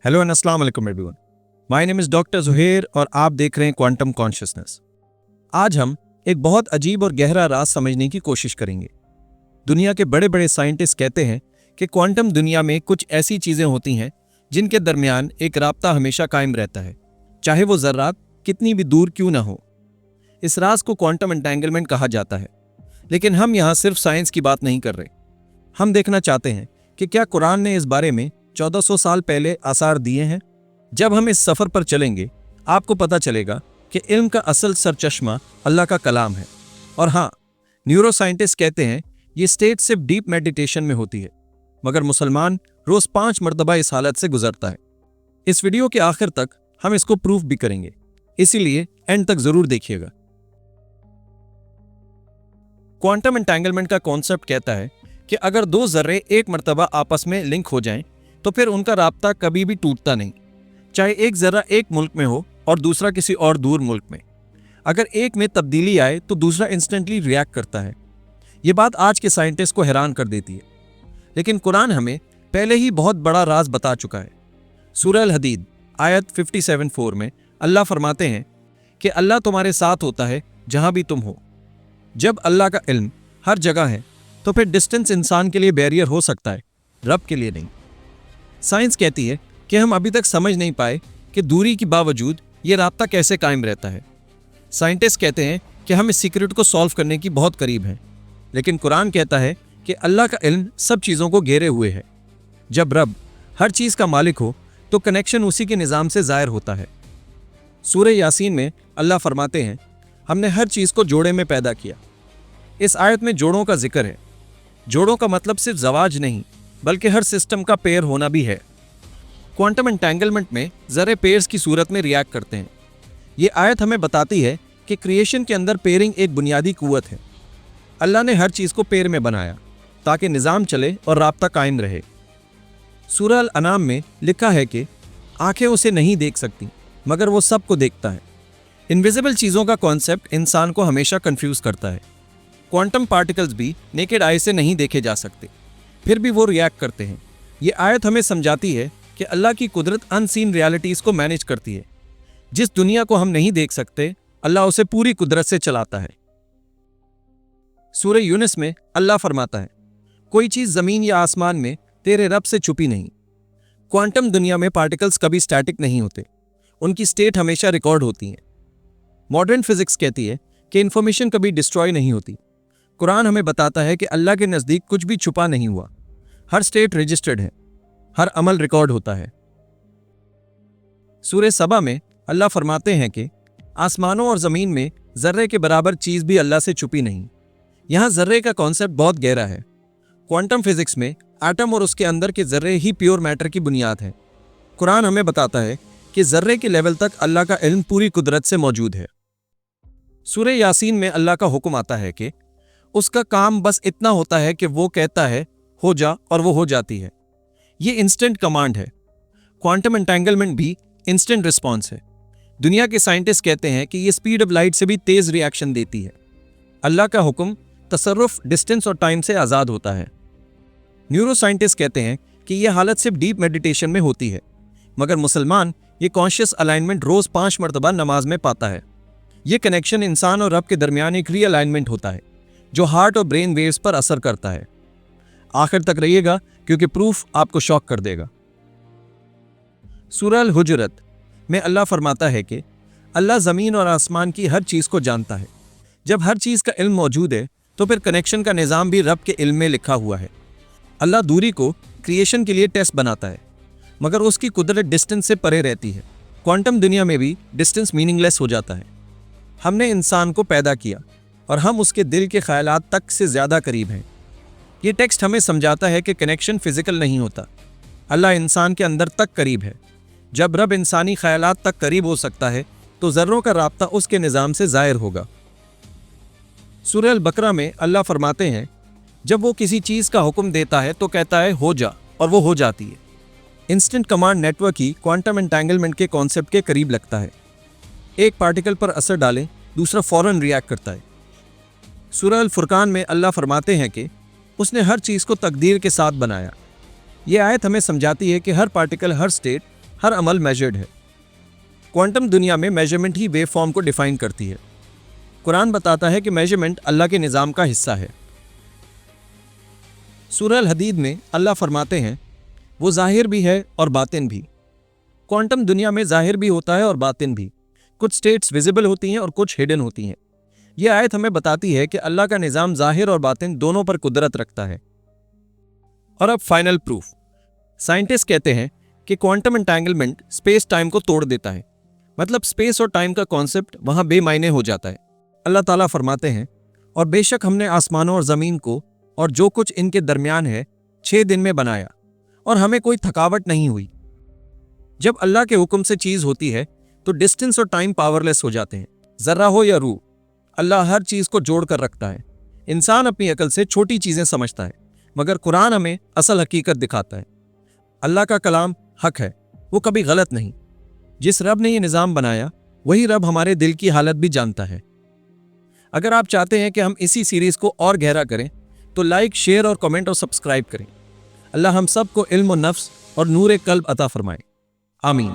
Hello and अस्सलाम वालेकुम everyone. My name is doctor Zuhair और आप देख रहे हैं क्वांटम कॉन्शियसनेस। आज हम एक बहुत अजीब और गहरा राज समझने की कोशिश करेंगे। दुनिया के बड़े बड़े साइंटिस्ट कहते हैं कि क्वांटम दुनिया में कुछ ऐसी चीज़ें होती हैं जिनके दरमियान एक राब्ता हमेशा कायम रहता है, चाहे वो ज़र्रात कितनी भी दूर क्यों ना हो। इस राज को क्वांटम एंटेंगलमेंट कहा जाता है। लेकिन हम यहाँ सिर्फ साइंस की बात नहीं कर रहे। हम देखना चाहते हैं कि क्या कुरान ने इस बारे में 1400 साल पहले आसार दिए हैं। जब हम इस सफ़र पर चलेंगे आपको पता चलेगा कि इल्म का असल सरचश्मा अल्लाह का कलाम है। और हाँ, न्यूरोसाइंटिस्ट कहते हैं ये स्टेट सिर्फ डीप मेडिटेशन में होती है, मगर मुसलमान रोज़ 5 मरतबा इस हालत से गुजरता है। इस वीडियो के आखिर तक हम इसको प्रूफ भी करेंगे, इसीलिए एंड तक ज़रूर देखिएगा। क्वांटम एंटेंगलमेंट का कॉन्सेप्ट कहता है कि अगर दो ज़र्रे एक मरतबा आपस में लिंक हो जाएं तो फिर उनका राब्ता कभी भी टूटता नहीं, चाहे एक ज़र्रा एक मुल्क में हो और दूसरा किसी और दूर मुल्क में। अगर एक में तब्दीली आए तो दूसरा इंस्टेंटली रिएक्ट करता है। ये बात आज के साइंटिस्ट को हैरान कर देती है, लेकिन कुरान हमें पहले ही बहुत बड़ा राज बता चुका है। सूरह अल हदीद आयत 57:4 में अल्लाह फरमाते हैं कि अल्लाह तुम्हारे साथ होता है जहां भी तुम हो। जब अल्लाह का इल्म हर जगह है तो फिर डिस्टेंस इंसान के लिए बैरियर हो सकता है, रब के लिए नहीं। साइंस कहती है कि हम अभी तक समझ नहीं पाए कि दूरी के बावजूद ये राब्ता कैसे कायम रहता है। साइंटिस्ट कहते हैं कि हम इस सीक्रेट को सॉल्व करने की बहुत करीब हैं, लेकिन कुरान कहता है कि अल्लाह का इल्म सब चीज़ों को घेरे हुए है। जब रब हर चीज़ का मालिक हो तो कनेक्शन उसी के निज़ाम से ज़ाहिर होता है। सूरह यासीन में अल्लाह फरमाते हैं, हमने हर चीज़ को जोड़े में पैदा किया। इस आयत में जोड़ों का जिक्र है। जोड़ों का मतलब सिर्फ ज़वाज नहीं, बल्कि हर सिस्टम का पेयर होना भी है। क्वांटम एंटेंगलमेंट में ज़रे पेयर्स की सूरत में रिएक्ट करते हैं। ये आयत हमें बताती है कि क्रिएशन के अंदर पेयरिंग एक बुनियादी कुव्वत है। अल्लाह ने हर चीज़ को पेयर में बनाया ताकि निज़ाम चले और राब्ता कायम रहे। सूरह अल अनाम में लिखा है कि आंखें उसे नहीं देख सकती, मगर वो सब को देखता है। इनविजिबल चीज़ों का कॉन्सेप्ट इंसान को हमेशा कंफ्यूज करता है। क्वांटम पार्टिकल्स भी नेकेड आई से नहीं देखे जा सकते, फिर भी वो रिएक्ट करते हैं। ये आयत हमें समझाती है कि अल्लाह की कुदरत अनसीन रियलिटीज़ को मैनेज करती है। जिस दुनिया को हम नहीं देख सकते, अल्लाह उसे पूरी कुदरत से चलाता है। सूरह यूनुस में अल्लाह फरमाता है, कोई चीज़ ज़मीन या आसमान में तेरे रब से छुपी नहीं। क्वांटम दुनिया में पार्टिकल्स कभी स्टैटिक नहीं होते, उनकी स्टेट हमेशा रिकॉर्ड होती हैं। मॉडर्न फिजिक्स कहती है कि इन्फॉर्मेशन कभी डिस्ट्रॉय नहीं होती। कुरान हमें बताता है कि अल्लाह के नज़दीक कुछ भी छुपा नहीं हुआ। हर स्टेट रजिस्टर्ड है, हर अमल रिकॉर्ड होता है। सूरह सबा में अल्लाह फरमाते हैं कि आसमानों और ज़मीन में ज़र्रे के बराबर चीज़ भी अल्लाह से छुपी नहीं। यहाँ ज़र्रे का कॉन्सेप्ट बहुत गहरा है। क्वांटम फिजिक्स में एटम और उसके अंदर के ज़र्रे ही प्योर मैटर की बुनियाद है। कुरान हमें बताता है कि ज़र्रे के लेवल तक अल्लाह का इल्म पूरी कुदरत से मौजूद है। सूरह यासीन में अल्लाह का हुक्म आता है कि उसका काम बस इतना होता है कि वो कहता है हो जा और वो हो जाती है। ये इंस्टेंट कमांड है। क्वांटम एंटेंगलमेंट भी इंस्टेंट रिस्पॉन्स है। दुनिया के साइंटिस्ट कहते हैं कि ये स्पीड ऑफ लाइट से भी तेज़ रिएक्शन देती है। अल्लाह का हुक्म तसर्रुफ डिस्टेंस और टाइम से आज़ाद होता है। न्यूरो साइंटिस्ट कहते हैं कि यह हालत सिर्फ डीप मेडिटेशन में होती है, मगर मुसलमान ये कॉन्शियस अलाइनमेंट रोज़ 5 मरतबा नमाज में पाता है। ये कनेक्शन इंसान और रब के दरमियान एक रीअलाइनमेंट होता है जो हार्ट और ब्रेन वेव्स पर असर करता है। आखिर तक रहिएगा क्योंकि प्रूफ आपको शॉक कर देगा। सूरह अल हुजुरत में अल्लाह फरमाता है कि अल्लाह ज़मीन और आसमान की हर चीज़ को जानता है। जब हर चीज़ का इल्म मौजूद है तो फिर कनेक्शन का निज़ाम भी रब के इल्म में लिखा हुआ है। अल्लाह दूरी को क्रिएशन के लिए टेस्ट बनाता है, मगर उसकी कुदरत डिस्टेंस से परे रहती है। क्वांटम दुनिया में भी डिस्टेंस मीनिंगलेस हो जाता है। हमने इंसान को पैदा किया और हम उसके दिल के ख्यालात तक से ज़्यादा करीब हैं। ये टेक्स्ट हमें समझाता है कि कनेक्शन फिजिकल नहीं होता, अल्लाह इंसान के अंदर तक करीब है। जब रब इंसानी ख्यालात तक करीब हो सकता है तो ज़र्रों का राब्ता उसके निज़ाम से ज़ाहिर होगा। सूरह अल बकरा में अल्लाह फरमाते हैं, जब वो किसी चीज़ का हुक्म देता है तो कहता है हो जा और वो हो जाती है। इंस्टेंट कमांड नेटवर्क ही क्वांटम एंटेंगलमेंट के कॉन्सेप्ट के करीब लगता है। एक पार्टिकल पर असर डालें, दूसरा फ़ौरन रिएक्ट करता है। सूरह अल फुरकान में अल्लाह फरमाते हैं कि उसने हर चीज़ को तकदीर के साथ बनाया। ये आयत हमें समझाती है कि हर पार्टिकल, हर स्टेट, हर अमल मेजर्ड है। क्वांटम दुनिया में मेजरमेंट ही वेव फॉर्म को डिफाइन करती है। कुरान बताता है कि मेजरमेंट अल्लाह के निज़ाम का हिस्सा है। सूरह अल हदीद में अल्लाह फरमाते हैं, वो ज़ाहिर भी है और बातिन भी। क्वांटम दुनिया में ज़ाहिर भी होता है और बातिन भी। कुछ स्टेट्स विजिबल होती हैं और कुछ हिडन होती हैं। यह आयत हमें बताती है कि अल्लाह का निज़ाम ज़ाहिर और बातिन दोनों पर कुदरत रखता है। और अब फाइनल प्रूफ। साइंटिस्ट कहते हैं कि क्वांटम एंटेंगलमेंट स्पेस टाइम को तोड़ देता है। मतलब स्पेस और टाइम का कॉन्सेप्ट वहां बेमायने हो जाता है। अल्लाह ताला फरमाते हैं, और बेशक हमने आसमानों और ज़मीन को और जो कुछ इनके दरमियान है 6 दिन में बनाया, और हमें कोई थकावट नहीं हुई। जब अल्लाह के हुक्म से चीज़ होती है तो डिस्टेंस और टाइम पावरलेस हो जाते हैं। ज़र्रा हो या रूह, अल्लाह हर चीज़ को जोड़ कर रखता है। इंसान अपनी अकल से छोटी चीज़ें समझता है, मगर कुरान हमें असल हकीकत दिखाता है। अल्लाह का कलाम हक है, वो कभी गलत नहीं। जिस रब ने ये निज़ाम बनाया, वही रब हमारे दिल की हालत भी जानता है। अगर आप चाहते हैं कि हम इसी सीरीज़ को और गहरा करें तो लाइक, शेयर और कमेंट और सब्सक्राइब करें। अल्लाह हम सब को इल्म और नफ्स और नूर कल्ब अता फरमाए। आमीन।